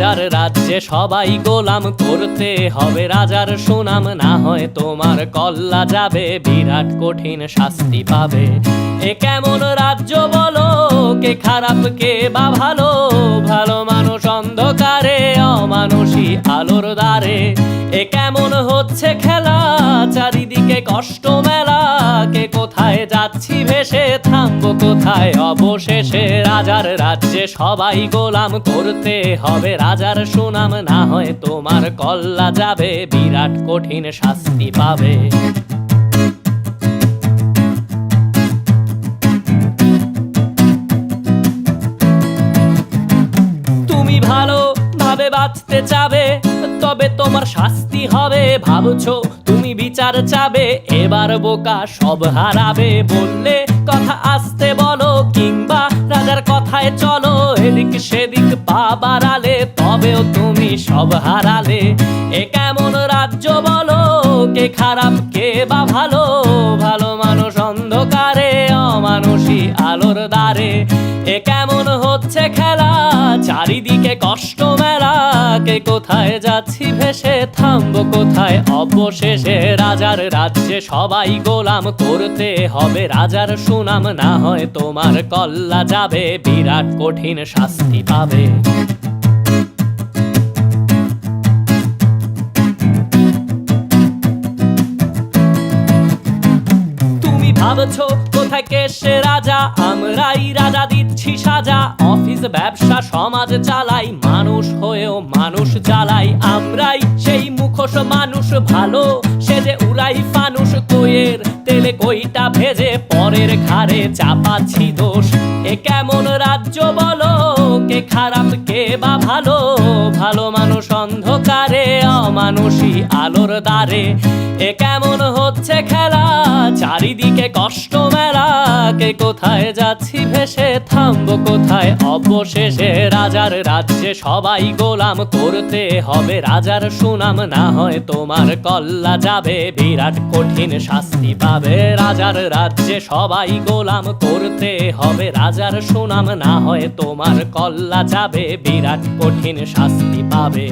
রাজার রাজ্যে সবাই গোলাম, করতে হবে রাজার সুনাম, না হয় তোমার কল্লা যাবে, বিরাট কঠিন শাস্তি পাবে। এ কেমন রাজ্য বলো, কে খারাপ কে বা ভালো, ভালো মানুষ অন্ধকারে, অমানুষী আলোর দ্বারে। এ কেমন হচ্ছে খেলা, চারিদিকে কষ্ট মেলা, কে কোথায় যাচ্ছি ভেসে, থামবো কোথায় অবশেষে। রাজার রাজ্যে সবাই গোলাম, করতে হবে রাজার সুনাম, না হয় তোমার কল্লা যাবে, বিরাট কঠিন শাস্তি পাবে। তুমি ভালো ভাবে বাঁচতে চাবে, তবে তোমার শাস্তি হবে। ভাবছো তুমি বিচার চাবে, এবার বোকা সব হারাবে। বললে কথা আসতে বলো, কিংবা রাজার কথায় চলো, এদিক সেদিক পা বাড়ালে, তবেও তুমি সব হারালে। এ কেমন রাজ্য বলো, কে খারাপ কে বা ভালো, ভালো মানুষ অন্ধকারে, অমানুষী আলোর দ্বারে। এ কেমন হচ্ছে খেলা, চারিদিকে কষ্ট মেলা, কে কোথায় যাচ্ছি ভেসে, থামবো কোথায় অবশেষে। রাজার রাজ্যে সবাই গোলাম, করতে হবে রাজার সুনাম, না হয় তোমার কল্লা যাবে, বিরাট কঠিন শাস্তি পাবে। ভাবছো কোথায় কে সে রাজা, আমরাই রাজা দিচ্ছি সাজা। অফিস ব্যবসা সমাজ চালাই, মানুষ হয়েও মানুষ জ্বালাই। আমরাই সেই মুখোশ মানুষ ভালো, সে যে উড়াই ফানুষ, কইয়ের তেলে কইটা ভেজে, পরের ঘাড়ে চাপাচ্ছি দোষ। এ কেমন রাজ্য বলো, কে খারাপ কে বা ভালো, ভালো মানুষ অন্ধকারে, অমানুষী আলোর দ্বারে। এ কেমন হচ্ছে খেলা, চারিদিকে কষ্ট মেলা, কে কোথায় যাচ্ছি ভেসে, থামবো কোথায় অবশেষে। রাজার রাজ্যে সবাই গোলাম, করতে হবে রাজার সুনাম, না হয় তোমার কল্লা যাবে, বিরাট কঠিন শাস্তি পাবে। রাজার রাজ্যে সবাই গোলাম, করতে হবে রাজার সুনাম, না হয় তোমার কল্লা যাবে, বিরাট কঠিন শাস্তি পাবে।